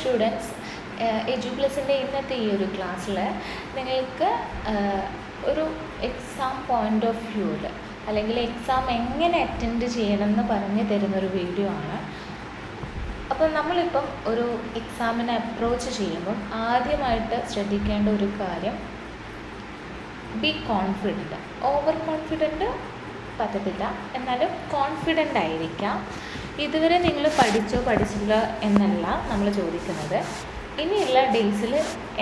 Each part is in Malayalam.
സ്റ്റുഡൻസ്, എഡ്യൂപ്ലസിൻ്റെ ഇന്നത്തെ ഈ ഒരു ക്ലാസ്സിൽ നിങ്ങൾക്ക് ഒരു എക്സാം പോയിൻ്റ് ഓഫ് വ്യൂവിൽ അല്ലെങ്കിൽ എക്സാം എങ്ങനെ അറ്റൻഡ് ചെയ്യണമെന്ന് പറഞ്ഞു തരുന്നൊരു വീഡിയോ ആണ്. അപ്പം നമ്മളിപ്പം ഒരു എക്സാമിനെ അപ്രോച്ച് ചെയ്യുമ്പം ആദ്യമായിട്ട് ശ്രദ്ധിക്കേണ്ട ഒരു കാര്യം, ബി കോൺഫിഡൻറ്റ്. ഓവർ കോൺഫിഡൻറ്റ് പറ്റത്തില്ല, എന്നാലും കോൺഫിഡൻ്റ് ആയിരിക്കാം. ഇതുവരെ നിങ്ങൾ പഠിച്ചില്ല എന്നല്ല നമ്മൾ ചോദിക്കുന്നത്. ഇനിയുള്ള ഡേയ്സിൽ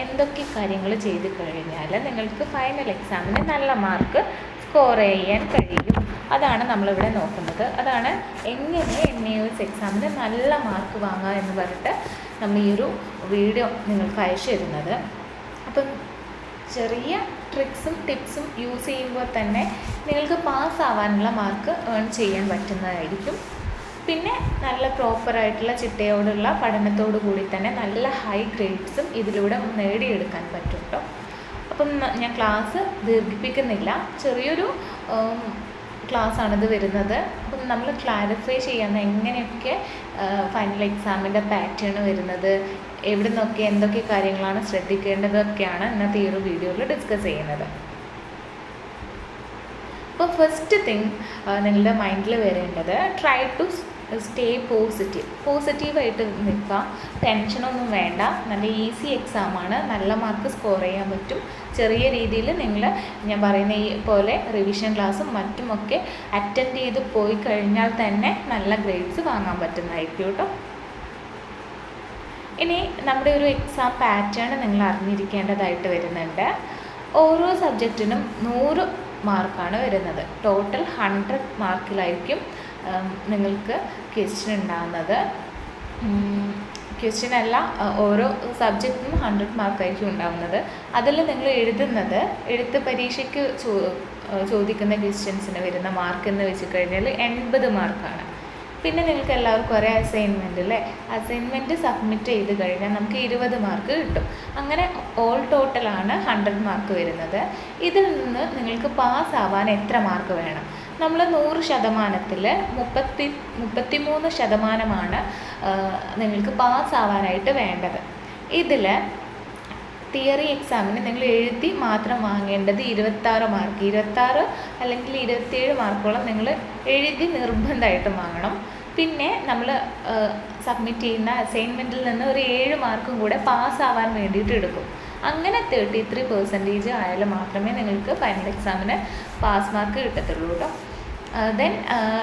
എന്തൊക്കെ കാര്യങ്ങൾ ചെയ്ത് കഴിഞ്ഞാൽ നിങ്ങൾക്ക് ഫൈനൽ എക്സാമിന് നല്ല മാർക്ക് സ്കോർ ചെയ്യാൻ കഴിയും, അതാണ് നമ്മളിവിടെ നോക്കുന്നത്. അതാണ് എങ്ങനെ NAOS എക്സാമിന് നല്ല മാർക്ക് വാങ്ങുക എന്ന് പറഞ്ഞിട്ട് നമ്മൾ ഈ ഒരു വീഡിയോ നിങ്ങൾക്ക് അയച്ചു തരുന്നത്. അപ്പം ചെറിയ ട്രിക്സും ടിപ്സും യൂസ് ചെയ്യുമ്പോൾ തന്നെ നിങ്ങൾക്ക് പാസ്സാവാനുള്ള മാർക്ക് ഏൺ ചെയ്യാൻ പറ്റുന്നതായിരിക്കും. പിന്നെ നല്ല പ്രോപ്പറായിട്ടുള്ള ചിട്ടയോടുള്ള പഠനത്തോടു കൂടി തന്നെ നല്ല ഹൈ ഗ്രേഡ്സും ഇതിലൂടെ നേടിയെടുക്കാൻ പറ്റും കേട്ടോ. അപ്പം ഞാൻ ക്ലാസ് ദീർഘിപ്പിക്കുന്നില്ല, ചെറിയൊരു ക്ലാസ്സാണിത് വരുന്നത്. അപ്പം നമ്മൾ ക്ലാരിഫൈ ചെയ്യാൻ എങ്ങനെയൊക്കെ ഫൈനൽ എക്സാമിൻ്റെ പാറ്റേൺ വരുന്നത്, എവിടെ നിന്നൊക്കെ എന്തൊക്കെ കാര്യങ്ങളാണ് ശ്രദ്ധിക്കേണ്ടതൊക്കെയാണ് ഇന്നത്തെ ഈ ഒരു വീഡിയോയിൽ ഡിസ്കസ് ചെയ്യുന്നത്. അപ്പോൾ ഫസ്റ്റ് തിങ് നിങ്ങളുടെ മൈൻഡിൽ വരേണ്ടത്, ട്രൈ ടു സ്റ്റേ പോസിറ്റീവായിട്ട് നിൽക്കുക. ടെൻഷനൊന്നും വേണ്ട. നല്ല ഈസി എക്സാമാണ്, നല്ല മാർക്ക് സ്കോർ ചെയ്യാൻ പറ്റും. ചെറിയ രീതിയിൽ ഞാൻ പറയുന്ന ഈ പോലെ റിവിഷൻ ക്ലാസ്സും മറ്റുമൊക്കെ അറ്റൻഡ് ചെയ്ത് പോയി കഴിഞ്ഞാൽ തന്നെ നല്ല ഗ്രേഡ്സ് വാങ്ങാൻ പറ്റുന്നതായിരിക്കും കേട്ടോ. ഇനി നമ്മുടെ ഒരു എക്സാം പാറ്റേൺ നിങ്ങൾ അറിഞ്ഞിരിക്കേണ്ടതായിട്ട് വരുന്നുണ്ട്. ഓരോ സബ്ജക്റ്റിനും 100 മാർക്കാണ് വരുന്നത്. ടോട്ടൽ 100 മാർക്കിലായിരിക്കും നിങ്ങൾക്ക് ക്വസ്റ്റ്യൻ ഉണ്ടാകുന്നത്. ക്വസ്റ്റ്യൻ അല്ല, ഓരോ സബ്ജക്റ്റിനും 100 മാർക്കായിരിക്കും ഉണ്ടാകുന്നത്. അതിൽ നിങ്ങൾ എഴുത്ത് പരീക്ഷയ്ക്ക് ചോദിക്കുന്ന ക്വസ്റ്റ്യൻസിന് വരുന്ന മാർക്ക് എന്ന് വെച്ച് കഴിഞ്ഞാൽ 80 മാർക്കാണ്. പിന്നെ നിങ്ങൾക്ക് എല്ലാവർക്കും അറിയാം അസൈൻമെൻറ്റ് സബ്മിറ്റ് ചെയ്ത് കഴിഞ്ഞാൽ നമുക്ക് 20 മാർക്ക് കിട്ടും. അങ്ങനെ ഓൾ ടോട്ടലാണ് 100 മാർക്ക് വരുന്നത്. ഇതിൽ നിന്ന് നിങ്ങൾക്ക് പാസ്സാവാൻ എത്ര മാർക്ക് വേണം? നമ്മൾ 100%-ൽ 33% നിങ്ങൾക്ക് പാസ്സാവാനായിട്ട് വേണ്ടത്. ഇതിൽ തിയറി എക്സാമിന് നിങ്ങൾ എഴുതി മാത്രം വാങ്ങേണ്ടത് 26 മാർക്ക്. 26 അല്ലെങ്കിൽ 27 മാർക്കോളം നിങ്ങൾ എഴുതി നിർബന്ധമായിട്ടും വാങ്ങണം. പിന്നെ നമ്മൾ സബ്മിറ്റ് ചെയ്യുന്ന അസൈൻമെൻറ്റിൽ നിന്ന് ഒരു 7 മാർക്കും കൂടെ പാസ്സാവാൻ വേണ്ടിയിട്ട് എടുക്കും. അങ്ങനെ 33% ആയാലും മാത്രമേ നിങ്ങൾക്ക് ഫൈനൽ എക്സാമിന് പാസ് മാർക്ക് കിട്ടത്തുള്ളൂ കേട്ടോ. ദെൻ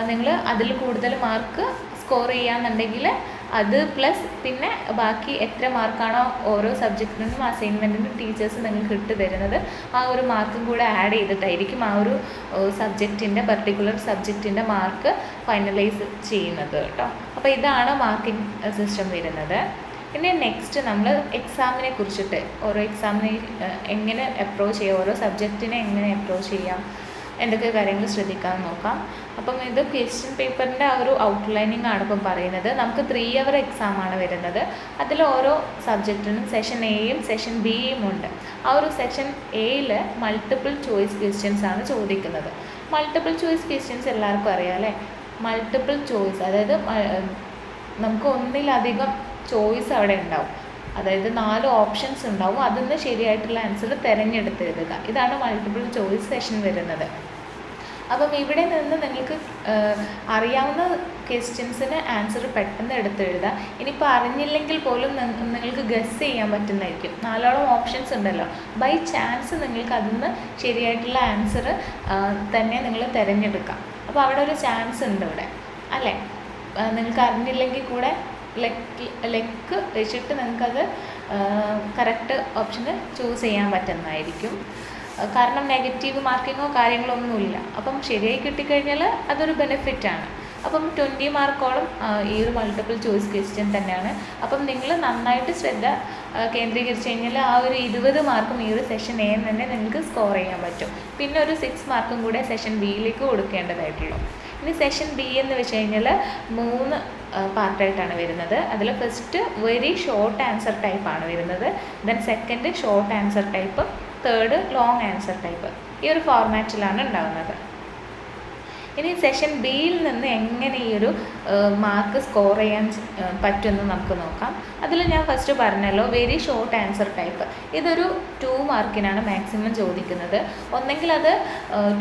നിങ്ങൾ അതിൽ കൂടുതൽ മാർക്ക് സ്കോർ ചെയ്യാന്നുണ്ടെങ്കിൽ അത് പ്ലസ് പിന്നെ ബാക്കി എത്ര മാർക്കാണോ ഓരോ സബ്ജക്റ്റിനും അസൈൻമെൻറ്റിനും ടീച്ചേഴ്സ് നിങ്ങൾക്ക് ഇട്ട് തരുന്നത്, ആ ഒരു മാർക്കും കൂടെ ആഡ് ചെയ്തിട്ടായിരിക്കും ആ ഒരു പർട്ടിക്കുലർ സബ്ജക്റ്റിൻ്റെ മാർക്ക് ഫൈനലൈസ് ചെയ്യുന്നത് കേട്ടോ. അപ്പോൾ ഇതാണ് മാർക്കിംഗ് സിസ്റ്റം വരുന്നത്. ഇനി നെക്സ്റ്റ് നമ്മൾ എക്സാമിനെ കുറിച്ചിട്ട്, ഓരോ എക്സാമിനെ എങ്ങനെ അപ്രോച്ച് ചെയ്യാം, ഓരോ സബ്ജക്റ്റിനെ എങ്ങനെ അപ്രോച്ച് ചെയ്യാം, എന്തൊക്കെ കാര്യങ്ങൾ ശ്രദ്ധിക്കാൻ നോക്കാം. അപ്പം ഇത് ക്വസ്റ്റ്യൻ പേപ്പറിൻ്റെ ആ ഒരു ഔട്ട്ലൈനിങ് ആണ് ഇപ്പം പറയുന്നത്. നമുക്ക് 3 hour എക്സാമാണ് വരുന്നത്. അതിൽ ഓരോ സബ്ജക്റ്റിനും സെഷൻ എയും സെഷൻ ബിയും ഉണ്ട്. ആ ഒരു സെഷൻ എയിൽ മൾട്ടിപ്പിൾ ചോയ്സ് ക്വസ്റ്റ്യൻസ് ആണ് ചോദിക്കുന്നത്. മൾട്ടിപ്പിൾ ചോയ്സ് ക്വസ്റ്റ്യൻസ് എല്ലാവർക്കും അറിയാം അല്ലേ? മൾട്ടിപ്പിൾ ചോയ്സ് അതായത് നമുക്ക് ഒന്നിലധികം ചോയ്സ് അവിടെ ഉണ്ടാവും. അതായത് 4 ഓപ്ഷൻസ് ഉണ്ടാവും, അതിൽ നിന്ന് ശരിയായിട്ടുള്ള ആൻസർ തിരഞ്ഞെടുത്ത് എഴുതുക. ഇതാണ് മൾട്ടിപ്പിൾ ചോയ്സ് സെഷൻ വരുന്നത്. അപ്പം ഇവിടെ നിന്ന് നിങ്ങൾക്ക് അറിയാവുന്ന ക്വസ്റ്റ്യൻസിന് ആൻസർ പെട്ടെന്ന് എടുത്തെഴുതാം. ഇനിയിപ്പോൾ അറിഞ്ഞില്ലെങ്കിൽ പോലും നിങ്ങൾക്ക് ഗസ് ചെയ്യാൻ പറ്റുന്നതായിരിക്കും. 4ഓളം ഓപ്ഷൻസ് ഉണ്ടല്ലോ, ബൈ ചാൻസ് നിങ്ങൾക്ക് അതിൽ നിന്ന് ശരിയായിട്ടുള്ള ആൻസർ തന്നെ നിങ്ങൾ തിരഞ്ഞെടുക്കാം. അപ്പോൾ അവിടെ ഒരു ചാൻസ് ഉണ്ട് ഇവിടെ അല്ലേ? നിങ്ങൾക്ക് അറിഞ്ഞില്ലെങ്കിൽ കൂടെ ലെക്ക് വെച്ചിട്ട് നിങ്ങൾക്കത് കറക്റ്റ് ഓപ്ഷന് ചൂസ് ചെയ്യാൻ പറ്റുന്നതായിരിക്കും. കാരണം നെഗറ്റീവ് മാർക്കിങ്ങോ കാര്യങ്ങളോ ഒന്നുമില്ല. അപ്പം ശരിയായി കിട്ടിക്കഴിഞ്ഞാൽ അതൊരു ബെനിഫിറ്റാണ്. അപ്പം 20 മാർക്കോളം ഈ ഒരു മൾട്ടിപ്പിൾ ചോയ്സ് ക്വസ്റ്റ്യൻ തന്നെയാണ്. അപ്പം നിങ്ങൾ നന്നായിട്ട് ശ്രദ്ധ കേന്ദ്രീകരിച്ച് കഴിഞ്ഞാൽ ആ ഒരു 20 മാർക്കും ഈ ഒരു സെഷൻ എ തന്നെ നിങ്ങൾക്ക് സ്കോർ ചെയ്യാൻ പറ്റും. പിന്നെ ഒരു 6 മാർക്കും കൂടെ സെഷൻ ബിയിലേക്ക് കൊടുക്കേണ്ടതായിട്ടുള്ളൂ. ഇനി സെഷൻ ബി എന്ന് വെച്ച് കഴിഞ്ഞാൽ 3 പാർട്ടായിട്ടാണ് വരുന്നത്. അതിൽ ഫസ്റ്റ് വെരി ഷോർട്ട് ആൻസർ ടൈപ്പാണ് വരുന്നത്. Then second short answer type, third long answer type. ഈ ഒരു ഫോർമാറ്റിലാണ് ഉണ്ടാകുന്നത്. ഇനി സെഷൻ ബിയിൽ നിന്ന് എങ്ങനെ ഈ ഒരു മാർക്ക് സ്കോർ ചെയ്യാൻ പറ്റുമെന്ന് നമുക്ക് നോക്കാം. അതിൽ ഞാൻ ഫസ്റ്റ് പറഞ്ഞല്ലോ വെരി ഷോർട്ട് ആൻസർ ടൈപ്പ്. ഇതൊരു 2 മാർക്കിനാണ് മാക്സിമം ചോദിക്കുന്നത്. ഒന്നെങ്കിൽ അത്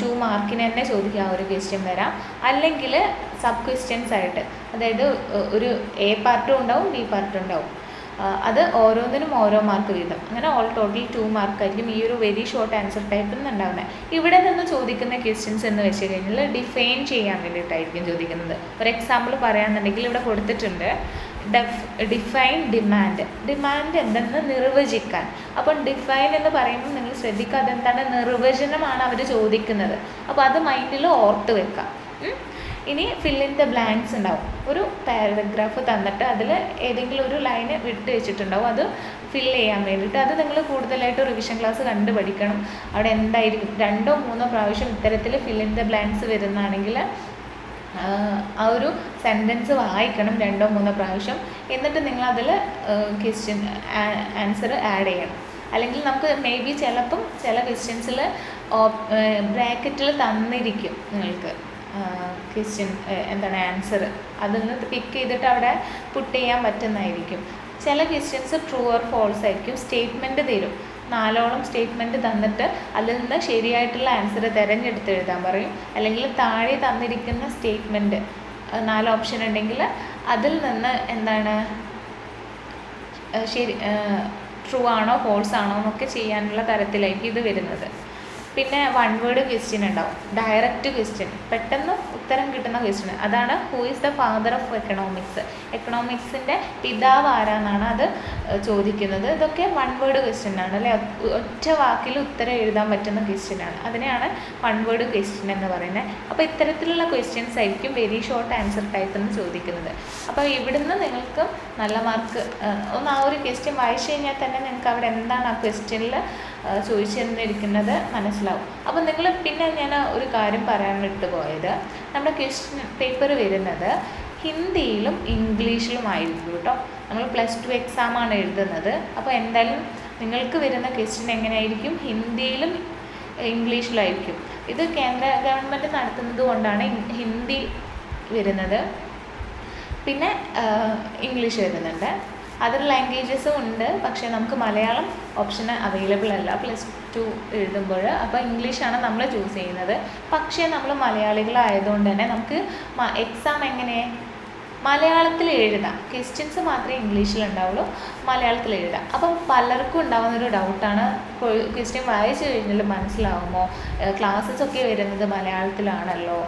2 മാർക്കിന് തന്നെ ചോദിക്കുക, ഒരു ക്വസ്റ്റ്യൻ വരാം, അല്ലെങ്കിൽ സബ് ക്വസ്റ്റ്യൻസ് ആയിട്ട്, അതായത് ഒരു എ പാർട്ടും ഉണ്ടാവും ബി പാർട്ടും ഉണ്ടാവും. അത് ഓരോന്നിനും ഓരോ മാർക്ക് വീതം, അങ്ങനെ ഓൾ ടോട്ടൽ 2 മാർക്കായിരിക്കും ഈ ഒരു വെരി ഷോർട്ട് ആൻസർ ടൈപ്പിൽ നിന്ന് ഉണ്ടാകുന്നത്. ഇവിടെ നിന്ന് ചോദിക്കുന്ന ക്വസ്റ്റ്യൻസ് എന്ന് വെച്ച് കഴിഞ്ഞാൽ ഡിഫൈൻ ചെയ്യാൻ വേണ്ടിയിട്ടായിരിക്കും ചോദിക്കുന്നത്. ഒരു എക്സാമ്പിൾ പറയുകയാണെന്നുണ്ടെങ്കിൽ ഇവിടെ കൊടുത്തിട്ടുണ്ട്, ഡിഫൈൻ ഡിമാൻഡ്. ഡിമാൻഡ് എന്തെന്ന് നിർവചിക്കാൻ. അപ്പം ഡിഫൈൻ എന്ന് പറയുമ്പോൾ നിങ്ങൾ ശ്രദ്ധിക്കുക, അതെന്താണ്, നിർവചനമാണ് അവർ ചോദിക്കുന്നത്. അപ്പോൾ അത് മൈൻഡിൽ ഓർത്ത് വെക്കാം. ഇനി ഫിൽ ഇൻ ദ ബ്ലാങ്ക്സ് ഉണ്ടാവും. ഒരു പാരഗ്രാഫ് തന്നിട്ട് അതിൽ ഏതെങ്കിലും ഒരു ലൈന് വിട്ട് വെച്ചിട്ടുണ്ടാവും, അത് ഫില്ല് ചെയ്യാൻ വേണ്ടിയിട്ട്. അത് നിങ്ങൾ കൂടുതലായിട്ട് റിവിഷൻ ക്ലാസ് കണ്ട് പഠിക്കണം. അവിടെ എന്തായിരിക്കും 2 or 3 പ്രാവശ്യം ഇത്തരത്തിൽ ഫിൽ ഇൻ ദ ബ്ലാങ്ക്സ് വരുന്നതാണെങ്കിൽ ആ ഒരു സെൻറ്റൻസ് വായിക്കണം 2 or 3 പ്രാവശ്യം. എന്നിട്ട് നിങ്ങളതിൽ ക്വസ്റ്റ്യൻ ആൻസർ ആഡ് ചെയ്യണം. അല്ലെങ്കിൽ നമുക്ക് മേ ബി ചിലപ്പം ചില ക്വസ്റ്റ്യൻസിൽ ബ്രാക്കറ്റിൽ തന്നിരിക്കും നിങ്ങൾക്ക് ക്വസ്റ്റ്യൻ എന്താണ് ആൻസർ, അതിൽ നിന്ന് പിക്ക് ചെയ്തിട്ട് അവിടെ പുട്ട് ചെയ്യാൻ പറ്റുന്നതായിരിക്കും. ചില ക്വസ്റ്റ്യൻസ് ട്രൂ ഓർ ഫോൾസ് ആയിരിക്കും. സ്റ്റേറ്റ്മെൻറ്റ് തരും, 4ഓളം സ്റ്റേറ്റ്മെൻറ്റ് തന്നിട്ട് അതിൽ നിന്ന് ശരിയായിട്ടുള്ള ആൻസർ തിരഞ്ഞെടുത്ത് എഴുതാൻ പറയും. അല്ലെങ്കിൽ താഴെ തന്നിരിക്കുന്ന സ്റ്റേറ്റ്മെൻറ്റ് 4 ഓപ്ഷൻ ഉണ്ടെങ്കിൽ അതിൽ നിന്ന് എന്താണ് ശരി ട്രൂ ആണോ ഫോൾസ് ആണോ എന്നൊക്കെ ചെയ്യാനുള്ള തരത്തിലായിരിക്കും ഇത് വരുന്നത്. പിന്നെ 1 വേർഡ് ക്വസ്റ്റ്യൻ ഉണ്ടാവും, ഡയറക്റ്റ് ക്വസ്റ്റ്യൻ, പെട്ടെന്ന് ഉത്തരം കിട്ടുന്ന ക്വസ്റ്റ്യൻ. അതാണ് who is the father of economics, എക്കണോമിക്സിൻ്റെ പിതാവ് ആരാന്നാണ് അത് ചോദിക്കുന്നത്. ഇതൊക്കെ 1 വേർഡ് ക്വസ്റ്റ്യൻ ആണ് അല്ലേ, ഒറ്റ വാക്കിൽ ഉത്തരം എഴുതാൻ പറ്റുന്ന ക്വസ്റ്റ്യൻ ആണ്. അതിനെയാണ് 1 വേർഡ് ക്വസ്റ്റ്യൻ എന്ന് പറയുന്നത്. അപ്പോൾ ഇത്തരത്തിലുള്ള ക്വസ്റ്റ്യൻസ് ആയിരിക്കും വെരി ഷോർട്ട് ആൻസർ ടൈപ്പ് എന്ന് ചോദിക്കുന്നത്. അപ്പോൾ ഇവിടുന്ന് നിങ്ങൾക്ക് നല്ല മാർക്ക്, ഒന്ന് ആ ഒരു ക്വസ്റ്റ്യൻ വായിച്ചു കഴിഞ്ഞാൽ തന്നെ നിങ്ങൾക്ക് അവിടെ എന്താണ് ആ ക്വസ്റ്റ്യനിൽ ചോദിച്ചിരുന്നിരിക്കുന്നത് മനസ്സിലാവും. അപ്പോൾ നിങ്ങൾ പിന്നെ ഞാൻ ഒരു കാര്യം പറയാൻ വിട്ടുപോയത്, നമ്മുടെ ക്വസ്റ്റ്യൻ പേപ്പർ വരുന്നത് ഹിന്ദിയിലും ഇംഗ്ലീഷിലും ആയിരിക്കും കേട്ടോ. നമ്മൾ +2 എക്സാമാണ് എഴുതുന്നത്. അപ്പോൾ എന്തായാലും നിങ്ങൾക്ക് വരുന്ന ക്വസ്റ്റ്യൻ എങ്ങനെയായിരിക്കും, ഹിന്ദിയിലും ഇംഗ്ലീഷിലായിരിക്കും. ഇത് കേന്ദ്ര ഗവൺമെൻറ് നടത്തുന്നത് കൊണ്ടാണ് ഹിന്ദി വരുന്നത്, പിന്നെ ഇംഗ്ലീഷ് വരുന്നുണ്ട്. അതർ ലാംഗ്വേജസും ഉണ്ട്, പക്ഷേ നമുക്ക് മലയാളം ഓപ്ഷന് അവൈലബിൾ അല്ല +2 എഴുതുമ്പോൾ. അപ്പോൾ ഇംഗ്ലീഷാണ് നമ്മൾ ചൂസ് ചെയ്യുന്നത്. പക്ഷേ നമ്മൾ മലയാളികളായതുകൊണ്ട് തന്നെ നമുക്ക് എക്സാം എങ്ങനെ മലയാളത്തിൽ എഴുതാം. ക്വസ്റ്റ്യൻസ് മാത്രമേ ഇംഗ്ലീഷിലുണ്ടാവുള്ളൂ, മലയാളത്തിൽ എഴുതാം. അപ്പം പലർക്കും ഉണ്ടാകുന്നൊരു ഡൗട്ടാണ്, ക്വസ്റ്റ്യൻ വായിച്ചു കഴിഞ്ഞാൽ മനസ്സിലാവുമോ, ക്ലാസ്സസൊക്കെ വരുന്നത് മലയാളത്തിലാണല്ലോ,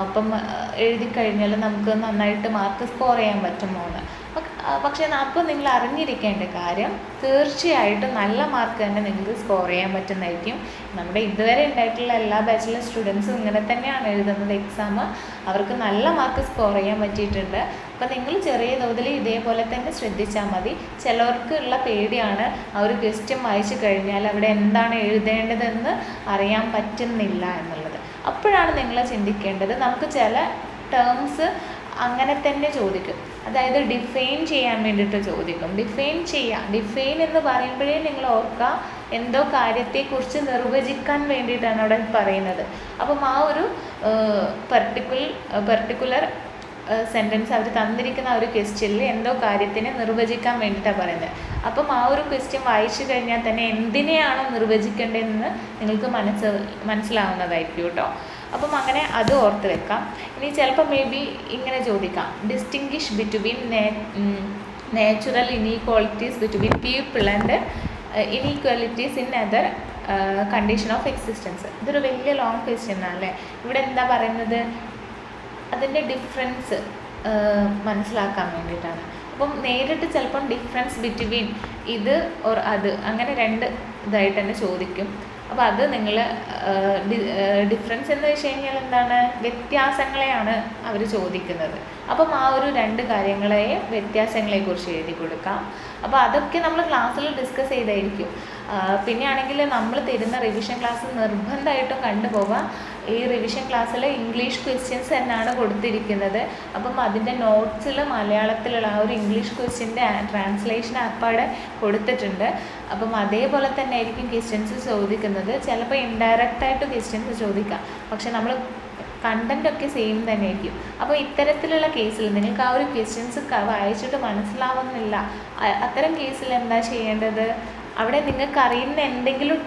അപ്പം എഴുതി കഴിഞ്ഞാൽ നമുക്ക് നന്നായിട്ട് മാർക്ക് സ്കോർ ചെയ്യാൻ പറ്റുമോ എന്ന്. പക്ഷേ അപ്പോൾ നിങ്ങൾ അറിഞ്ഞിരിക്കേണ്ട കാര്യം, തീർച്ചയായിട്ടും നല്ല മാർക്ക് തന്നെ നിങ്ങൾക്ക് സ്കോർ ചെയ്യാൻ പറ്റുന്നതായിരിക്കും. നമ്മുടെ ഇതുവരെ ഉണ്ടായിട്ടുള്ള എല്ലാ ബാച്ചിലെ സ്റ്റുഡൻസും ഇങ്ങനെ തന്നെയാണ് എഴുതുന്നത് എക്സാം. അവർക്ക് നല്ല മാർക്ക് സ്കോർ ചെയ്യാൻ പറ്റിയിട്ടുണ്ട്. അപ്പോൾ നിങ്ങൾ ചെറിയ തോതിൽ ഇതേപോലെ തന്നെ ശ്രദ്ധിച്ചാൽ മതി. ചിലവർക്ക് ഉള്ള പേടിയാണ്, ആ ഒരു ക്വസ്റ്റ്യൻ വായിച്ചു കഴിഞ്ഞാൽ അവിടെ എന്താണ് എഴുതേണ്ടതെന്ന് അറിയാൻ പറ്റുന്നില്ല എന്നുള്ളത്. അപ്പോഴാണ് നിങ്ങൾ ചിന്തിക്കേണ്ടത്, നമുക്ക് ചില ടേംസ് അങ്ങനെ തന്നെ ചോദിക്കും, അതായത് ഡിഫൈൻ ചെയ്യാൻ വേണ്ടിയിട്ട് ചോദിക്കും. ഡിഫൈൻ എന്ന് പറയുമ്പോഴേ നിങ്ങൾ ഓർക്കുക, എന്തോ കാര്യത്തെക്കുറിച്ച് നിർവചിക്കാൻ വേണ്ടിയിട്ടാണ് അവിടെ പറയുന്നത്. അപ്പം ആ ഒരു പെർട്ടിക്കുലർ സെൻറ്റൻസ് അവർ തന്നിരിക്കുന്ന ആ ഒരു ക്വസ്റ്റ്യനിൽ എന്തോ കാര്യത്തിനെ നിർവചിക്കാൻ വേണ്ടിയിട്ടാണ് പറയുന്നത്. അപ്പം ആ ഒരു ക്വസ്റ്റ്യൻ വായിച്ചു കഴിഞ്ഞാൽ തന്നെ എന്തിനെയാണോ നിർവചിക്കേണ്ടതെന്ന് നിങ്ങൾക്ക് മനസ്സിലാവുന്നതായിരിക്കും കേട്ടോ. അപ്പം അങ്ങനെ അത് ഓർത്ത് വെക്കാം. ഇനി ചിലപ്പോൾ മേ ബി ഇങ്ങനെ ചോദിക്കാം, distinguish between natural inequalities between people and inequalities in other condition of existence. ഇതൊരു വലിയ ലോങ് ക്വസ്റ്റ്യൻ ആണല്ലേ. ഇവിടെ എന്താ പറയുന്നത്, അതിൻ്റെ ഡിഫറൻസ് മനസ്സിലാക്കാൻ വേണ്ടിയിട്ടാണ്. അപ്പം നേരിട്ട് ചിലപ്പം ഡിഫറൻസ് ബിറ്റ്വീൻ ഇത് ഓർ അത്, അങ്ങനെ 2 ഇതായിട്ട് തന്നെ ചോദിക്കും. അപ്പോൾ അത് നിങ്ങൾ ഡിഫറൻസ് എന്ന് വെച്ച് കഴിഞ്ഞാൽ എന്താണ്, വ്യത്യാസങ്ങളെയാണ് അവർ ചോദിക്കുന്നത്. അപ്പം ആ ഒരു 2 കാര്യങ്ങളെയും വ്യത്യാസങ്ങളെക്കുറിച്ച് എഴുതി കൊടുക്കാം. അപ്പോൾ അതൊക്കെ നമ്മൾ ക്ലാസ്സിൽ ഡിസ്കസ് ചെയ്തായിരിക്കും. പിന്നെ ആണെങ്കിൽ നമ്മൾ തരുന്ന റിവിഷൻ ക്ലാസ് നിർബന്ധമായിട്ടും കണ്ടുപോകാം. ഈ റിവിഷൻ ക്ലാസ്സിൽ ഇംഗ്ലീഷ് ക്വസ്റ്റ്യൻസ് എന്നാണ് കൊടുത്തിരിക്കുന്നത്. അപ്പം അതിൻ്റെ നോട്ട്സിൽ മലയാളത്തിലുള്ള ആ ഒരു ഇംഗ്ലീഷ് ക്വസ്റ്റ്യൻ്റെ ട്രാൻസ്ലേഷൻ ആപ്പാടെ കൊടുത്തിട്ടുണ്ട്. അപ്പം അതേപോലെ തന്നെ ആയിരിക്കും ക്വസ്റ്റ്യൻസ് ചോദിക്കുന്നത്. ചിലപ്പോൾ ഇൻഡയറക്റ്റായിട്ട് ക്വസ്റ്റ്യൻസ് ചോദിക്കാം, പക്ഷെ നമ്മൾ കണ്ടൻറ്റൊക്കെ സെയിം തന്നെ ആയിരിക്കും. അപ്പോൾ ഇത്തരത്തിലുള്ള കേസിൽ നിങ്ങൾക്ക് ആ ഒരു ക്വസ്റ്റ്യൻസ് വായിച്ചിട്ട് മനസ്സിലാവുന്നില്ല, അത്തരം കേസിൽ എന്താ ചെയ്യേണ്ടത്? അവിടെ നിങ്ങൾക്ക് അറിയുന്ന എന്തെങ്കിലും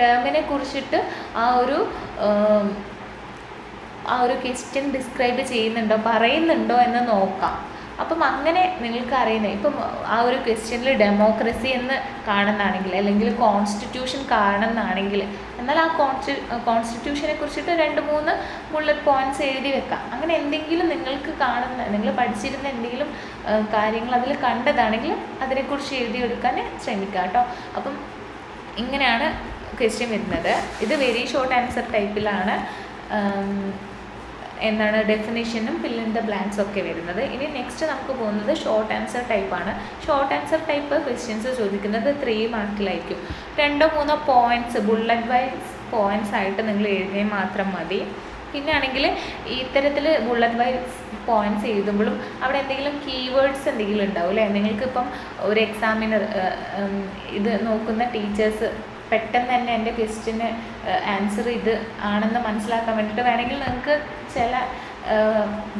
ടേമിനെ കുറിച്ചിട്ട് ആ ഒരു ക്വസ്റ്റ്യൻ ഡിസ്ക്രൈബ് പറയുന്നുണ്ടോ എന്ന് നോക്കാം. അപ്പം അങ്ങനെ നിങ്ങൾക്ക് അറിയുന്നത്, ഇപ്പം ആ ഒരു ക്വസ്റ്റ്യനിൽ ഡെമോക്രസി എന്ന് കാണുന്നതാണെങ്കിൽ, അല്ലെങ്കിൽ കോൺസ്റ്റിറ്റ്യൂഷൻ കാണുന്നതാണെങ്കിൽ, എന്നാൽ ആ കോൺസ്റ്റിറ്റ്യൂഷനെ കുറിച്ചിട്ട് 2-3 ബുള്ളറ്റ് പോയിൻറ്റ്സ് എഴുതി വെക്കാം. അങ്ങനെ എന്തെങ്കിലും നിങ്ങൾക്ക് നിങ്ങൾ പഠിച്ചിരുന്ന എന്തെങ്കിലും കാര്യങ്ങൾ അതിൽ കണ്ടതാണെങ്കിൽ അതിനെക്കുറിച്ച് എഴുതിയെടുക്കാൻ ശ്രമിക്കുക കേട്ടോ. അപ്പം ഇങ്ങനെയാണ് ക്വസ്റ്റ്യൻ വരുന്നത്. ഇത് വെരി ഷോർട്ട് ആൻസർ ടൈപ്പിലാണ് ഡെഫിനിഷനും ഫിൽ ഇൻ ദ ബ്ലാങ്ക്സ് ഒക്കെ വരുന്നത്. ഇനി നെക്സ്റ്റ് നമുക്ക് പോകുന്നത് ഷോർട്ട് ആൻസർ ടൈപ്പാണ്. ഷോർട്ട് ആൻസർ ടൈപ്പ് ക്വസ്റ്റ്യൻസ് ചോദിക്കുന്നത് 3 മാർക്കിലായിരിക്കും. 2-3 പോയിൻറ്റ്സ് ബുള്ളറ്റ് വൈസ് പോയിൻറ്റ്സ് ആയിട്ട് നിങ്ങൾ എഴുതിയാൽ മാത്രം മതി. പിന്നെ ആണെങ്കിൽ ഇത്തരത്തിൽ ബുള്ളറ്റ് വൈസ് പോയിൻറ്റ്സ് എഴുതുമ്പോഴും അവിടെ എന്തെങ്കിലും കീവേഡ്സ് എന്തെങ്കിലും ഉണ്ടാവും അല്ലേ? നിങ്ങൾക്കിപ്പം ഒരു എക്സാമിനർ ഇത് നോക്കുന്ന ടീച്ചേഴ്സ് പെട്ടെന്ന് തന്നെ എൻ്റെ ക്വസ്റ്റ്യന് ആൻസർ ഇത് ആണെന്ന് മനസ്സിലാക്കാൻ വേണ്ടിയിട്ട് വേണമെങ്കിൽ നിങ്ങൾക്ക് ചില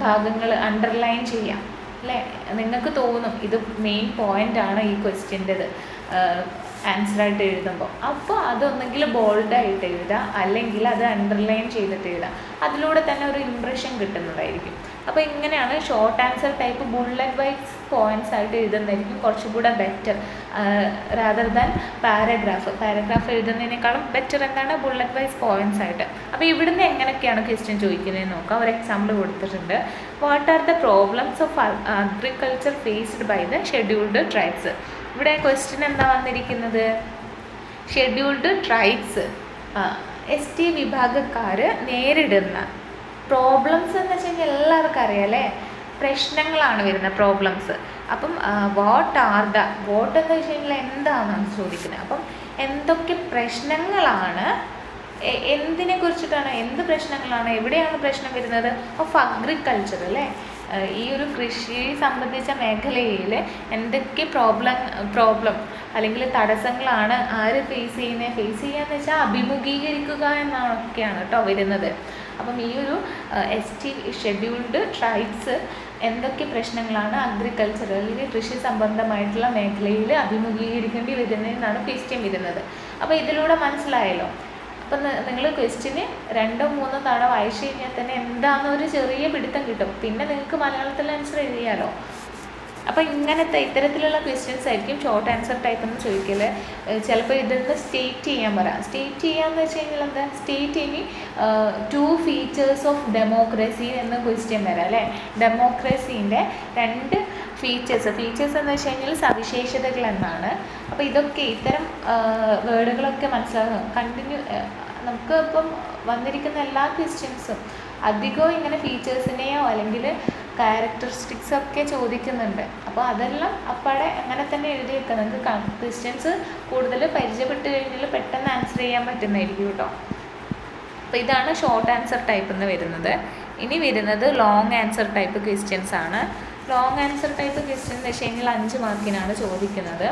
ഭാഗങ്ങൾ അണ്ടർലൈൻ ചെയ്യാം അല്ലേ? നിങ്ങൾക്ക് തോന്നും ഇത് മെയിൻ പോയിൻ്റാണ് ഈ ക്വസ്റ്റ്യൻ്റെത് ആൻസറായിട്ട് എഴുതുമ്പോൾ. അപ്പോൾ അതൊന്നെങ്കിൽ ബോൾഡായിട്ട് എഴുതുക, അല്ലെങ്കിൽ അത് അണ്ടർലൈൻ ചെയ്തിട്ട് എഴുതുക. അതിലൂടെ തന്നെ ഒരു ഇംപ്രഷൻ കിട്ടുന്നതായിരിക്കും. അപ്പോൾ ഇങ്ങനെയാണ് short answer type bullet wise points ആയിട്ട് എഴുതുന്നതായിരിക്കും കുറച്ചുകൂടെ ബെറ്റർ റാദർ ദാൻ പാരഗ്രാഫ് എഴുതുന്നതിനേക്കാളും ബെറ്റർ എന്താണ് ബുള്ളറ്റ് വൈസ് പോയിൻറ്റ്സ് ആയിട്ട്. അപ്പോൾ ഇവിടുന്ന് എങ്ങനെയൊക്കെയാണ് ക്വസ്റ്റ്യൻ ചോദിക്കുന്നതെന്ന് നോക്കാം. ഒരു എക്സാമ്പിൾ കൊടുത്തിട്ടുണ്ട്. What are the problems of agriculture faced by the scheduled tribes. ഇവിടെ ക്വസ്റ്റ്യൻ എന്താ വന്നിരിക്കുന്നത്? ഷെഡ്യൂൾഡ് ട്രൈബ്സ് ST വിഭാഗക്കാർ നേരിടുന്ന പ്രോബ്ലംസ് എന്ന് വെച്ച് കഴിഞ്ഞാൽ എല്ലാവർക്കും അറിയാം അല്ലേ? പ്രശ്നങ്ങളാണ് വരുന്നത് പ്രോബ്ലംസ്. അപ്പം വാട്ട് എന്ന് വെച്ച് കഴിഞ്ഞാൽ എന്താണെന്നാണ് ചോദിക്കുന്നത്. അപ്പം എന്തൊക്കെ പ്രശ്നങ്ങളാണ്, എന്തിനെ കുറിച്ചിട്ടാണ്, എന്ത് പ്രശ്നങ്ങളാണ്, എവിടെയാണ് പ്രശ്നം വരുന്നത്? ഓഫ് അഗ്രികൾച്ചർ അല്ലേ? ഈ ഒരു കൃഷി സംബന്ധിച്ച മേഖലയിൽ എന്തൊക്കെ പ്രോബ്ലം അല്ലെങ്കിൽ തടസ്സങ്ങളാണ് ആര് ഫേസ് ചെയ്യാന്ന് വെച്ചാൽ അഭിമുഖീകരിക്കുക എന്നൊക്കെയാണ് കേട്ടോ വരുന്നത്. അപ്പം ഈ ഒരു ST ഷെഡ്യൂൾഡ് ട്രൈബ്സ് എന്തൊക്കെ പ്രശ്നങ്ങളാണ് അഗ്രികൾച്ചർ അല്ലെങ്കിൽ കൃഷി സംബന്ധമായിട്ടുള്ള മേഖലയിൽ അഭിമുഖീകരിക്കേണ്ടി വരുന്നതെന്നാണ് ക്വസ്റ്റ്യൻ വരുന്നത്. അപ്പോൾ ഇതിലൂടെ മനസ്സിലായല്ലോ. അപ്പം നിങ്ങൾ ക്വസ്റ്റ്യന് 2-3 തവണ വായിച്ചു കഴിഞ്ഞാൽ തന്നെ എന്താണെന്നൊരു ചെറിയ പിടുത്തം കിട്ടും. പിന്നെ നിങ്ങൾക്ക് മലയാളത്തിൽ ആൻസർ എഴുതിയാലോ. അപ്പോൾ ഇത്തരത്തിലുള്ള ക്വസ്റ്റ്യൻസ് ആയിരിക്കും ഷോർട്ട് ആൻസർ ടൈപ്പ് എന്ന് ചോദിക്കൽ. ചിലപ്പോൾ ഇതിന്ന് സ്റ്റേറ്റ് ചെയ്യാൻ പറയാം. സ്റ്റേറ്റ് ചെയ്യാന്ന് വെച്ച് കഴിഞ്ഞാൽ എന്താ? സ്റ്റേറ്റ് ഇനി 2 ഫീച്ചേഴ്സ് ഓഫ് ഡെമോക്രസി എന്ന ക്വസ്റ്റ്യൻ വരാം അല്ലേ? ഡെമോക്രസീൻ്റെ 2 ഫീച്ചേഴ്സ് എന്ന് വെച്ച് കഴിഞ്ഞാൽ സവിശേഷതകൾ എന്നാണ്. അപ്പോൾ ഇതൊക്കെ ഇത്തരം വേർഡുകളൊക്കെ മനസ്സിലാകും. നമുക്ക് ഇപ്പം വന്നിരിക്കുന്ന എല്ലാ ക്വസ്റ്റ്യൻസും അധികവും ഇങ്ങനെ ഫീച്ചേഴ്സിനെയോ അല്ലെങ്കിൽ ക്യാരക്ടറിസ്റ്റിക്സ് ഒക്കെ ചോദിക്കുന്നുണ്ട്. അപ്പോൾ അതെല്ലാം അപ്പാടെ അങ്ങനെ തന്നെ എഴുതി വെക്കുക. നിങ്ങൾക്ക് ക്വസ്റ്റ്യൻസ് കൂടുതൽ പരിചയപ്പെട്ട് കഴിഞ്ഞാൽ പെട്ടെന്ന് ആൻസർ ചെയ്യാൻ പറ്റുന്നതായിരിക്കും കേട്ടോ. അപ്പോൾ ഇതാണ് ഷോർട്ട് ആൻസർ ടൈപ്പ് എന്ന് വരുന്നത്. ഇനി വരുന്നത് ലോങ് ആൻസർ ടൈപ്പ് ക്വസ്റ്റ്യൻസ് ആണ്. ലോങ് ആൻസർ ടൈപ്പ് ക്വസ്റ്റ്യൻ എന്ന് വെച്ച് കഴിഞ്ഞാൽ 5 മാർക്കിനാണ് ചോദിക്കുന്നത്.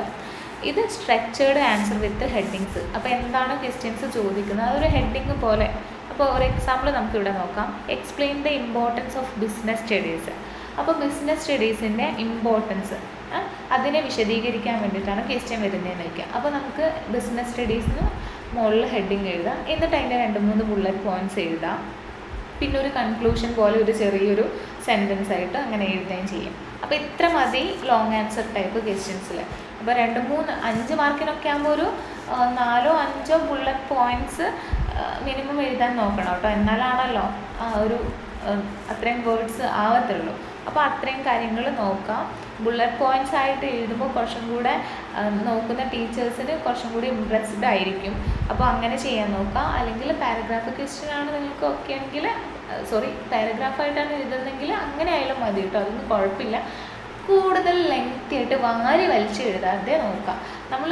ഇത് സ്ട്രക്ചേർഡ് ആൻസർ വിത്ത് ഹെഡിങ്സ്. അപ്പോൾ എന്താണ് ക്വസ്റ്റ്യൻസ് ചോദിക്കുന്നത്? അതൊരു ഹെഡിങ് പോലെ. അപ്പോൾ ഒരു എക്സാമ്പിൾ നമുക്കിവിടെ നോക്കാം. Explain the importance of business studies. അപ്പോൾ ബിസിനസ് സ്റ്റഡീസിൻ്റെ ഇമ്പോർട്ടൻസ് അതിനെ വിശദീകരിക്കാൻ വേണ്ടിയിട്ടാണ് ക്വസ്റ്റ്യൻ വരുന്നതെന്ന് വയ്ക്കുക. അപ്പോൾ നമുക്ക് ബിസിനസ് സ്റ്റഡീസിന് മുകളിൽ ഹെഡിങ് എഴുതാം, എന്നിട്ട് അതിൻ്റെ 2-3 ബുള്ളറ്റ് പോയിൻറ്റ്സ് എഴുതാം. പിന്നെ ഒരു കൺക്ലൂഷൻ പോലെ ഒരു ചെറിയൊരു സെൻറ്റൻസ് ആയിട്ട് അങ്ങനെ എഴുതുകയും ചെയ്യും. അപ്പോൾ ഇത്ര മതി ലോങ് ആൻസർ ടൈപ്പ് ക്വസ്റ്റ്യൻസിൽ. അപ്പോൾ 5 മാർക്കിനൊക്കെ ആകുമ്പോൾ ഒരു 4-5 ബുള്ളറ്റ് പോയിൻറ്റ്സ് മിനിമം എഴുതാൻ നോക്കണം കേട്ടോ. എന്നാലാണല്ലോ ഒരു അത്രയും വേർഡ്സ് ആവത്തുള്ളൂ. അപ്പോൾ അത്രയും കാര്യങ്ങൾ നോക്കാം. ബുള്ളറ്റ് പോയിൻറ്റ്സ് ആയിട്ട് എഴുതുമ്പോൾ കുറച്ചും കൂടെ നോക്കുന്ന ടീച്ചേഴ്സിന് കുറച്ചും കൂടി ഇംപ്രസ്ഡ് ആയിരിക്കും. അപ്പോൾ അങ്ങനെ ചെയ്യാൻ നോക്കാം. അല്ലെങ്കിൽ പാരഗ്രാഫ് ക്വസ്റ്റ്യൻ ആണ് നിങ്ങൾക്ക് ഒക്കെ എങ്കിൽ പാരഗ്രാഫായിട്ടാണ് എഴുതുന്നതെങ്കിൽ അങ്ങനെ ആയാലും മതി കേട്ടോ. അതൊന്നും കുഴപ്പമില്ല. കൂടുതൽ ലെങ്തി ആയിട്ട് വാരി വലിച്ച് എഴുതാതെ നോക്കാം. നമ്മൾ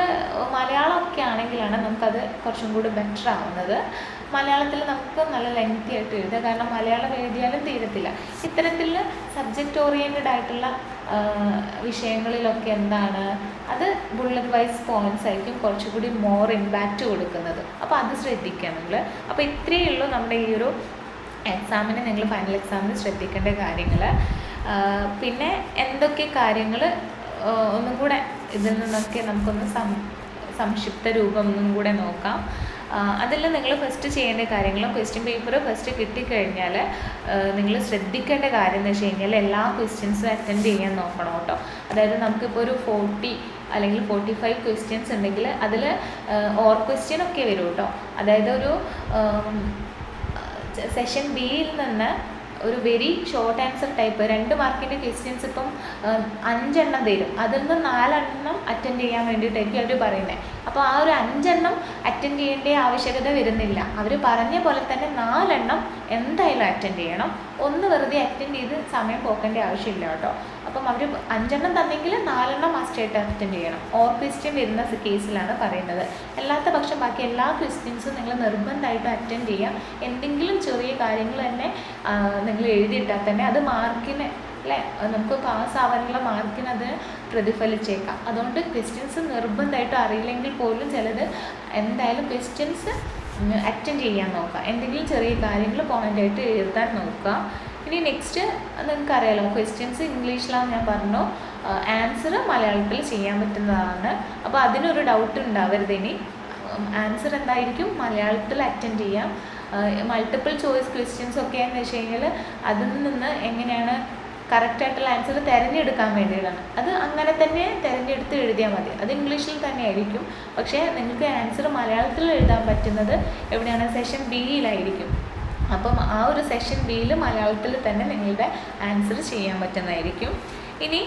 മലയാളമൊക്കെ ആണെങ്കിലാണ് നമുക്കത് കുറച്ചും കൂടി ബെറ്റർ ആവുന്നത്. മലയാളത്തിൽ നമുക്ക് നല്ല ലെങ്തി ആയിട്ട് എഴുതുക, കാരണം മലയാളം എഴുതിയാലും തീരത്തില്ല. ഇത്തരത്തിൽ സബ്ജക്റ്റ് ഓറിയൻറ്റഡ് ആയിട്ടുള്ള വിഷയങ്ങളിലൊക്കെ എന്താണ് അത് ബുള്ളറ്റ് വൈസ് പോയിൻറ്റ്സ് ആയിരിക്കും കുറച്ചുകൂടി മോർ ഇമ്പാക്റ്റ് കൊടുക്കുന്നത്. അപ്പോൾ അത് ശ്രദ്ധിക്കുക നിങ്ങൾ. അപ്പോൾ ഇത്രയേ ഉള്ളൂ നമ്മുടെ ഈ ഒരു എക്സാമിന് നിങ്ങൾ ഫൈനൽ എക്സാമിന് ശ്രദ്ധിക്കേണ്ട കാര്യങ്ങൾ. പിന്നെ എന്തൊക്കെ കാര്യങ്ങൾ ഒന്നും കൂടെ ഇതിൽ നിന്നൊക്കെ നമുക്കൊന്ന് സംക്ഷിപ്ത രൂപം ഒന്നും കൂടെ നോക്കാം. അതിൽ നിങ്ങൾ ഫസ്റ്റ് ചെയ്യേണ്ട കാര്യങ്ങളും ക്വസ്റ്റ്യൻ പേപ്പർ ഫസ്റ്റ് കിട്ടിക്കഴിഞ്ഞാൽ നിങ്ങൾ ശ്രദ്ധിക്കേണ്ട കാര്യം എന്ന് വെച്ച് കഴിഞ്ഞാൽ എല്ലാ ക്വസ്റ്റ്യൻസും അറ്റൻഡ് ചെയ്യാൻ നോക്കണം കേട്ടോ. അതായത് നമുക്കിപ്പോൾ ഒരു 40 അല്ലെങ്കിൽ 45 ക്വസ്റ്റ്യൻസ് ഉണ്ടെങ്കിൽ അതിൽ ഓർ ക്വസ്റ്റ്യൻ ഒക്കെ വരും കേട്ടോ. അതായത് ഒരു സെഷൻ ബിയിൽ നിന്ന് ഒരു വെരി ഷോർട്ട് ആൻസർ ടൈപ്പ് 2 മാർക്കിൻ്റെ ക്വസ്റ്റ്യൻസ് ഇപ്പം 5 എണ്ണം തരും. അതിൽ നിന്ന് 4 എണ്ണം അറ്റൻഡ് ചെയ്യാൻ വേണ്ടിയിട്ടായിരിക്കും അവർ പറയുന്നത്. അപ്പോൾ ആ ഒരു 5 എണ്ണം അറ്റൻഡ് ചെയ്യേണ്ട ആവശ്യകത വരുന്നില്ല. അവർ പറഞ്ഞ പോലെ തന്നെ 4 എണ്ണം എന്തായാലും അറ്റൻഡ് ചെയ്യണം. ഒന്ന് വെറുതെ അറ്റൻഡ് ചെയ്ത് സമയം പോക്കേണ്ട ആവശ്യമില്ല കേട്ടോ. അപ്പം അവർ 5 എണ്ണം തന്നെങ്കിൽ 4 എണ്ണം മസ്റ്റായിട്ട് അറ്റൻഡ് ചെയ്യണം. ഓർ ക്വസ്റ്റ്യൻ വരുന്ന കേസിലാണ് പറയുന്നത്. അല്ലാത്ത പക്ഷം ബാക്കി എല്ലാ ക്വസ്റ്റ്യൻസും നിങ്ങൾ നിർബന്ധമായിട്ടും അറ്റൻഡ് ചെയ്യാം. എന്തെങ്കിലും ചെറിയ കാര്യങ്ങൾ തന്നെ നിങ്ങൾ എഴുതിയിട്ടാൽ തന്നെ അത് മാർക്കിന് അല്ലേ, നമുക്ക് പാസ്സാവാനുള്ള മാർക്കിന് അത് പ്രതിഫലിച്ചേക്കാം. അതുകൊണ്ട് ക്വസ്റ്റ്യൻസ് നിർബന്ധമായിട്ടും അറിയില്ലെങ്കിൽ പോലും ചിലത് എന്തായാലും ക്വസ്റ്റ്യൻസ് അറ്റൻഡ് ചെയ്യാൻ നോക്കുക. എന്തെങ്കിലും ചെറിയ കാര്യങ്ങൾ പോയിൻ്റായിട്ട് എഴുതാൻ നോക്കുക. ഇനി നെക്സ്റ്റ് നിങ്ങൾക്കറിയാലോ, ക്വസ്റ്റ്യൻസ് ഇംഗ്ലീഷിലാണ് ഞാൻ പറഞ്ഞു, ആൻസർ മലയാളത്തിൽ ചെയ്യാൻ പറ്റുന്നതാണ്. അപ്പോൾ അതിനൊരു ഡൗട്ട് ഉണ്ടാവരുത്. ഇനി ആൻസർ എന്തായിരിക്കും, മലയാളത്തിൽ അറ്റൻഡ് ചെയ്യാം. മൾട്ടിപ്പിൾ ചോയ്സ് ക്വസ്റ്റ്യൻസ് ഒക്കെ എന്ന് വെച്ച് കഴിഞ്ഞാൽ അതിൽ നിന്ന് എങ്ങനെയാണ് കറക്റ്റായിട്ടുള്ള ആൻസർ തിരഞ്ഞെടുക്കാൻ വേണ്ടിയിട്ടാണ്. അത് അങ്ങനെ തന്നെ തിരഞ്ഞെടുത്ത് എഴുതിയാൽ മതി. അത് ഇംഗ്ലീഷിൽ തന്നെ ആയിരിക്കും. പക്ഷേ നിങ്ങൾക്ക് ആൻസർ മലയാളത്തിൽ എഴുതാൻ പറ്റുന്നത് എവിടെയാണ്, സെഷൻ ബിയിലായിരിക്കും. അപ്പം ആ ഒരു സെഷൻ ബിയിൽ മലയാളത്തിൽ തന്നെ നിങ്ങളുടെ ആൻസർ ചെയ്യാൻ പറ്റുന്നതായിരിക്കും. ഇനി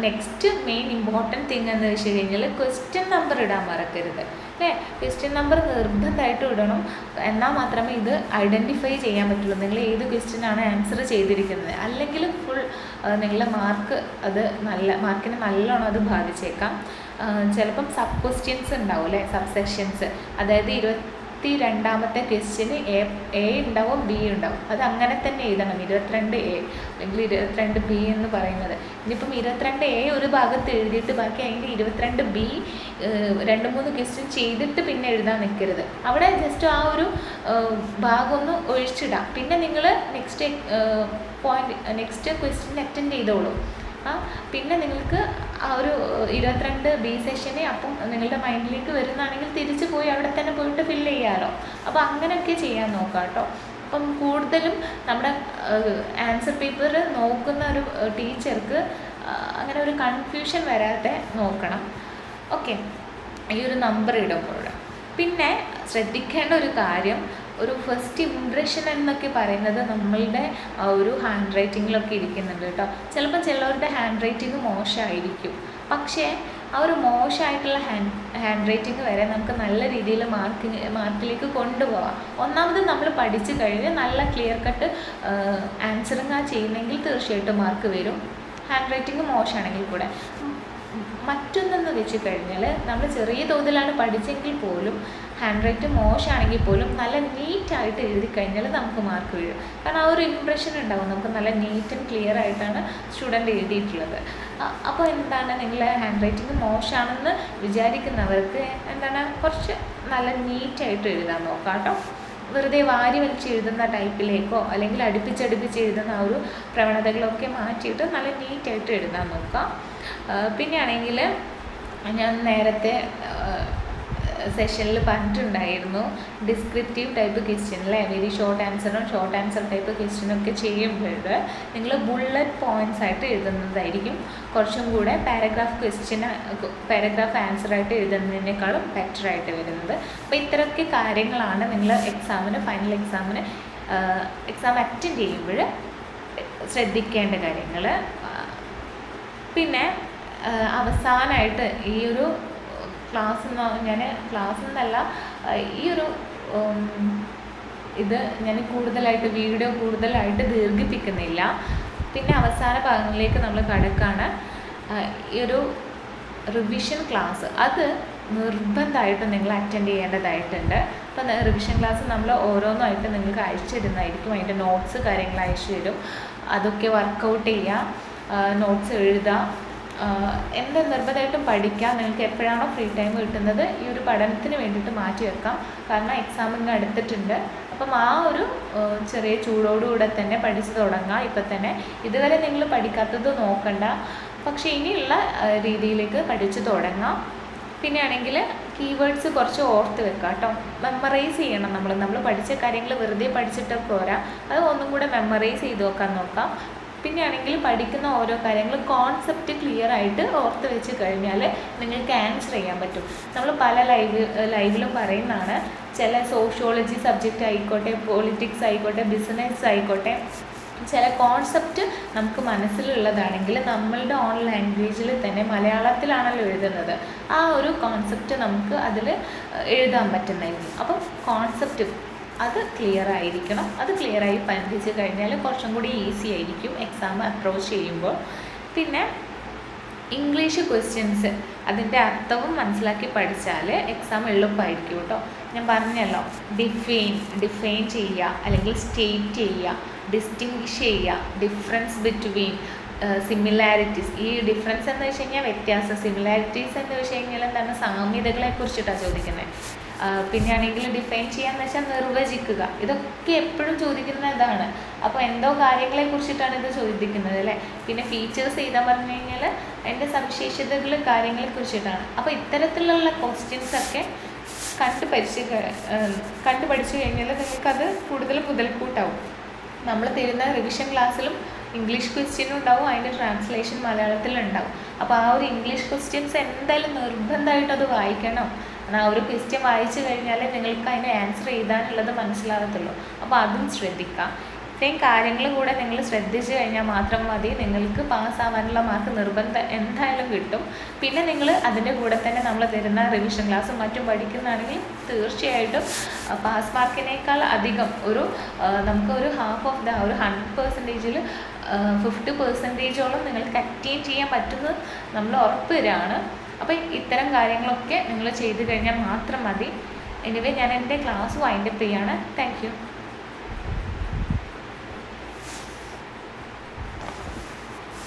നെക്സ്റ്റ് മെയിൻ ഇമ്പോർട്ടൻറ്റ് തിങ് എന്ന് വെച്ച് കഴിഞ്ഞാൽ ക്വസ്റ്റ്യൻ നമ്പർ ഇടാൻ മറക്കരുത് അല്ലേ. ക്വസ്റ്റ്യൻ നമ്പർ നിർബന്ധമായിട്ടും ഇടണം. എന്നാൽ മാത്രമേ ഇത് ഐഡൻറ്റിഫൈ ചെയ്യാൻ പറ്റുള്ളൂ നിങ്ങൾ ഏത് ക്വസ്റ്റ്യനാണ് ആൻസർ ചെയ്തിരിക്കുന്നത്. അല്ലെങ്കിൽ ഫുൾ നിങ്ങളുടെ മാർക്ക് അത് മാർക്കിന് നല്ലോണം അത് ബാധിച്ചേക്കാം. ചിലപ്പം സബ് ക്വസ്റ്റ്യൻസ് ഉണ്ടാവും അല്ലേ, സബ് സെക്ഷൻസ്. അതായത് 22ാമത്തെ ക്വസ്റ്റ്യന് എ ഉണ്ടാവും, ബി ഉണ്ടാവും. അത് അങ്ങനെ തന്നെ എഴുതണം. 22A അല്ലെങ്കിൽ 22B എന്ന് പറയുന്നത്. ഇനിയിപ്പം 22A ഒരു ഭാഗത്ത് എഴുതിയിട്ട് ബാക്കി അതിൻ്റെ 22B 2-3 ക്വസ്റ്റ്യൻ ചെയ്തിട്ട് പിന്നെ എഴുതാൻ നിൽക്കരുത്. അവിടെ ജസ്റ്റ് ആ ഒരു ഭാഗം ഒന്ന് ഒഴിച്ചിടാം. പിന്നെ നിങ്ങൾ നെക്സ്റ്റ് ക്വസ്റ്റ്യൻ അറ്റൻഡ് ചെയ്തോളൂ. പിന്നെ നിങ്ങൾക്ക് ആ ഒരു 22B സെഷനെ അപ്പം നിങ്ങളുടെ മൈൻഡിലേക്ക് വരുന്നതാണെങ്കിൽ തിരിച്ച് പോയി അവിടെ തന്നെ പോയിട്ട് ഫില്ല് ചെയ്യാമല്ലോ. അപ്പോൾ അങ്ങനെയൊക്കെ ചെയ്യാൻ നോക്കാം കേട്ടോ. അപ്പം കൂടുതലും നമ്മുടെ ആൻസർ പേപ്പർ നോക്കുന്ന ഒരു ടീച്ചർക്ക് അങ്ങനെ ഒരു കൺഫ്യൂഷൻ വരാതെ നോക്കണം. ഓക്കെ, ഈ ഒരു നമ്പർ ഇടുമ്പോൾ പിന്നെ ശ്രദ്ധിക്കേണ്ട ഒരു കാര്യം, ഒരു ഫസ്റ്റ് ഇംപ്രഷൻ എന്നൊക്കെ പറയുന്നത് നമ്മളുടെ ഒരു ഹാൻഡ് റൈറ്റിങ്ങിലൊക്കെ ഇരിക്കുന്നുണ്ട് കേട്ടോ. ചിലപ്പോൾ ചിലവരുടെ ഹാൻഡ് റൈറ്റിംഗ് മോശമായിരിക്കും. പക്ഷേ ആ ഒരു മോശമായിട്ടുള്ള ഹാൻഡ് റൈറ്റിംഗ് വരെ നമുക്ക് നല്ല രീതിയിൽ മാർക്കിലേക്ക് കൊണ്ടുപോകാം. ഒന്നാമത് നമ്മൾ പഠിച്ചു കഴിഞ്ഞ് നല്ല ക്ലിയർ കട്ട് ആൻസറിങ് ചെയ്യുന്നെങ്കിൽ തീർച്ചയായിട്ടും മാർക്ക് വരും, ഹാൻഡ് റൈറ്റിംഗ് മോശമാണെങ്കിൽ കൂടെ. മറ്റൊന്നെന്ന് വെച്ച് കഴിഞ്ഞാൽ നമ്മൾ ചെറിയ തോതിലാണ് പഠിച്ചെങ്കിൽ പോലും ഹാൻഡ് റൈറ്റ് മോശമാണെങ്കിൽ പോലും നല്ല നീറ്റായിട്ട് എഴുതി കഴിഞ്ഞാൽ നമുക്ക് മാർക്ക് വീഴും. കാരണം ആ ഒരു ഇംപ്രഷൻ ഉണ്ടാവും, നമുക്ക് നല്ല നീറ്റ് ആൻഡ് ക്ലിയർ ആയിട്ടാണ് സ്റ്റുഡൻറ്റ് എഴുതിയിട്ടുള്ളത്. അപ്പോൾ എന്താണ്, നിങ്ങളുടെ ഹാൻഡ് റൈറ്റിംഗ് മോശമാണെന്ന് വിചാരിക്കുന്നവർക്ക് എന്താണ് കുറച്ച് നല്ല നീറ്റായിട്ട് എഴുതാൻ നോക്കാം കേട്ടോ. വെറുതെ വാരി വലിച്ച് എഴുതുന്ന ടൈപ്പിലേക്കോ അല്ലെങ്കിൽ അടുപ്പിച്ചടുപ്പിച്ച് എഴുതുന്ന ആ ഒരു പ്രവണതകളൊക്കെ മാറ്റിയിട്ട് നല്ല നീറ്റായിട്ട് എഴുതാൻ നോക്കാം. പിന്നെയാണെങ്കിൽ ഞാൻ നേരത്തെ സെഷനിൽ പറഞ്ഞിട്ടുണ്ടായിരുന്നു, ഡിസ്ക്രിപ്റ്റീവ് ടൈപ്പ് ക്വസ്റ്റ്യൻ അല്ലേ, വെരി ഷോർട്ട് ആൻസർ ടൈപ്പ് ക്വസ്റ്റ്യനൊക്കെ ചെയ്യുമ്പോൾ നിങ്ങൾ ബുള്ളറ്റ് പോയിൻറ്റ്സ് ആയിട്ട് എഴുതുന്നതായിരിക്കും കുറച്ചും കൂടെ പാരഗ്രാഫ് ആൻസറായിട്ട് എഴുതുന്നതിനേക്കാളും ബെറ്ററായിട്ട് വരുന്നത്. അപ്പോൾ ഇത്രയൊക്കെ കാര്യങ്ങളാണ് നിങ്ങൾ ഫൈനൽ എക്സാം അറ്റൻഡ് ചെയ്യുമ്പോൾ ശ്രദ്ധിക്കേണ്ട കാര്യങ്ങൾ. പിന്നെ അവസാനമായിട്ട് ഈ ഒരു ക്ലാസ് എന്നല്ല, ഈ ഒരു ഇത് ഞാൻ വീഡിയോ കൂടുതലായിട്ട് ദീർഘിപ്പിക്കുന്നില്ല. പിന്നെ അവസാന ഭാഗങ്ങളിലേക്ക് നമ്മൾ കടക്കാണ്. ഈ ഒരു റിവിഷൻ ക്ലാസ് അത് നിർബന്ധമായിട്ടും നിങ്ങൾ അറ്റൻഡ് ചെയ്യേണ്ടതായിട്ടുണ്ട്. അപ്പം റിവിഷൻ ക്ലാസ് നമ്മൾ ഓരോന്നായിട്ട് നിങ്ങൾക്ക് അയച്ചു തരുന്നതായിരിക്കും. അതിൻ്റെ നോട്ട്സ് കാര്യങ്ങൾ അയച്ചു തരും. അതൊക്കെ വർക്കൗട്ട് ചെയ്യുക, നോട്ട്സ് എഴുതുക, എന്ത് നിർബന്ധമായിട്ടും പഠിക്കാം. നിങ്ങൾക്ക് എപ്പോഴാണോ ഫ്രീ ടൈം കിട്ടുന്നത് ഈ ഒരു പഠനത്തിന് വേണ്ടിയിട്ട് മാറ്റി വെക്കാം. കാരണം എക്സാമിന് അടുത്തിട്ടുണ്ട്. അപ്പം ആ ഒരു ചെറിയ ചൂടോടുകൂടെ തന്നെ പഠിച്ചു തുടങ്ങാം. ഇപ്പം തന്നെ ഇതുവരെ നിങ്ങൾ പഠിക്കാത്തത് നോക്കണ്ട, പക്ഷേ ഇനിയുള്ള രീതിയിലേക്ക് പഠിച്ചു തുടങ്ങാം. പിന്നെ ആണെങ്കിൽ കീവേഡ്സ് കുറച്ച് ഓർത്ത് വെക്കാം കേട്ടോ. മെമ്മറൈസ് ചെയ്യണം. നമ്മൾ പഠിച്ച കാര്യങ്ങൾ വെറുതെ പഠിച്ചിട്ട് പോരാ, അത് ഒന്നും കൂടെ മെമ്മറൈസ് ചെയ്ത് വെക്കാൻ നോക്കാം. പിന്നെ ആണെങ്കിൽ പഠിക്കുന്ന ഓരോ കാര്യങ്ങളും കോൺസെപ്റ്റ് ക്ലിയർ ആയിട്ട് ഓർത്ത് വെച്ച് കഴിഞ്ഞാൽ നിങ്ങൾക്ക് ആൻസർ ചെയ്യാൻ പറ്റും. നമ്മൾ പല ലൈവിലും പറയുന്നതാണ്, ചില സോഷ്യോളജി സബ്ജക്റ്റ് ആയിക്കോട്ടെ, പൊളിറ്റിക്സ് ആയിക്കോട്ടെ, ബിസിനസ് ആയിക്കോട്ടെ, ചില കോൺസെപ്റ്റ് നമുക്ക് മനസ്സിലുള്ളതാണെങ്കിൽ നമ്മളുടെ ഓൺ ലാംഗ്വേജിൽ തന്നെ മലയാളത്തിലാണല്ലോ എഴുതുന്നത്, ആ ഒരു കോൺസെപ്റ്റ് നമുക്ക് അതിൽ എഴുതാൻ പറ്റുന്നതായിരിക്കും. അപ്പം കോൺസെപ്റ്റ് അത് ക്ലിയർ ആയിരിക്കണം. അത് ക്ലിയറായി പഠിച്ച് കഴിഞ്ഞാൽ കുറച്ചും കൂടി ഈസി ആയിരിക്കും എക്സാം അപ്രോച്ച് ചെയ്യുമ്പോൾ. പിന്നെ ഇംഗ്ലീഷ് ക്വസ്റ്റ്യൻസ് അതിൻ്റെ അർത്ഥവും മനസ്സിലാക്കി പഠിച്ചാൽ എക്സാം എളുപ്പമായിരിക്കും കേട്ടോ. ഞാൻ പറഞ്ഞല്ലോ, ഡിഫൈൻ ചെയ്യുക, അല്ലെങ്കിൽ സ്റ്റേറ്റ് ചെയ്യുക, ഡിസ്റ്റിങ്വിഷ് ചെയ്യുക, ഡിഫറൻസ് ബിറ്റ്വീൻ, സിമിലാരിറ്റീസ്. ഈ ഡിഫറൻസ് എന്ന് വെച്ച് കഴിഞ്ഞാൽ വ്യത്യാസം, സിമിലാരിറ്റീസ് എന്ന് വെച്ച് കഴിഞ്ഞാൽ എന്താണ്, സാമ്യതകളെ കുറിച്ചിട്ടാണ് ചോദിക്കുന്നത്. പിന്നെ ആണെങ്കിൽ ഡിഫൈൻ ചെയ്യാന്ന് വെച്ചാൽ നിർവചിക്കുക. ഇതൊക്കെ എപ്പോഴും ചോദിക്കുന്ന ഇതാണ്. അപ്പോൾ എന്തോ കാര്യങ്ങളെ കുറിച്ചിട്ടാണ് ഇത് ചോദിക്കുന്നത് അല്ലേ. പിന്നെ ഫീച്ചേഴ്സ് എഴുതാൻ പറഞ്ഞു കഴിഞ്ഞാൽ എൻ്റെ സവിശേഷതകൾ കാര്യങ്ങളെ കുറിച്ചിട്ടാണ്. അപ്പോൾ ഇത്തരത്തിലുള്ള ക്വസ്റ്റ്യൻസൊക്കെ കണ്ടു പഠിച്ചു കഴിഞ്ഞാൽ നിങ്ങൾക്കത് കൂടുതൽ മുതൽക്കൂട്ടാവും. നമ്മൾ തരുന്ന റിവിഷൻ ക്ലാസ്സിലും ഇംഗ്ലീഷ് ക്വസ്റ്റ്യനും ഉണ്ടാവും, അതിൻ്റെ ട്രാൻസ്ലേഷൻ മലയാളത്തിലുണ്ടാവും. അപ്പോൾ ആ ഒരു ഇംഗ്ലീഷ് ക്വസ്റ്റ്യൻസ് എന്തായാലും നിർബന്ധമായിട്ട് അത് വായിക്കണം. ആ ഒരു ക്വസ്റ്റ്യൻ വായിച്ചു കഴിഞ്ഞാൽ നിങ്ങൾക്ക് അതിൻ്റെ ആൻസർ എഴുതാനുള്ളത് മനസ്സിലാകത്തുള്ളൂ. അപ്പോൾ അതും ശ്രദ്ധിക്കാം. ഇത്രയും കാര്യങ്ങൾ കൂടെ നിങ്ങൾ ശ്രദ്ധിച്ചു കഴിഞ്ഞാൽ മാത്രം മതി, നിങ്ങൾക്ക് പാസ്സാവാനുള്ള മാർക്ക് എന്തായാലും കിട്ടും. പിന്നെ നിങ്ങൾ അതിൻ്റെ കൂടെ തന്നെ നമ്മൾ തരുന്ന റിവിഷൻ ക്ലാസ്സും മറ്റും പഠിക്കുന്നതാണെങ്കിൽ തീർച്ചയായിട്ടും പാസ് മാർക്കിനേക്കാൾ അധികം നമുക്കൊരു ഹാഫ് ഓഫ് ഒരു 100%-ൽ 50%-ഓളം നിങ്ങൾക്ക് അറ്റൈൻ ചെയ്യാൻ പറ്റുന്നത് നമ്മൾ ഉറപ്പ് തരാണ്. അപ്പോൾ ഇത്തരം കാര്യങ്ങളൊക്കെ നിങ്ങൾ ചെയ്ത് കഴിഞ്ഞാൽ മാത്രം മതി. എനിവേ ഞാൻ എൻ്റെ ക്ലാസ് വൈൻഡപ്പ് ചെയ്യാണ്. Thank you.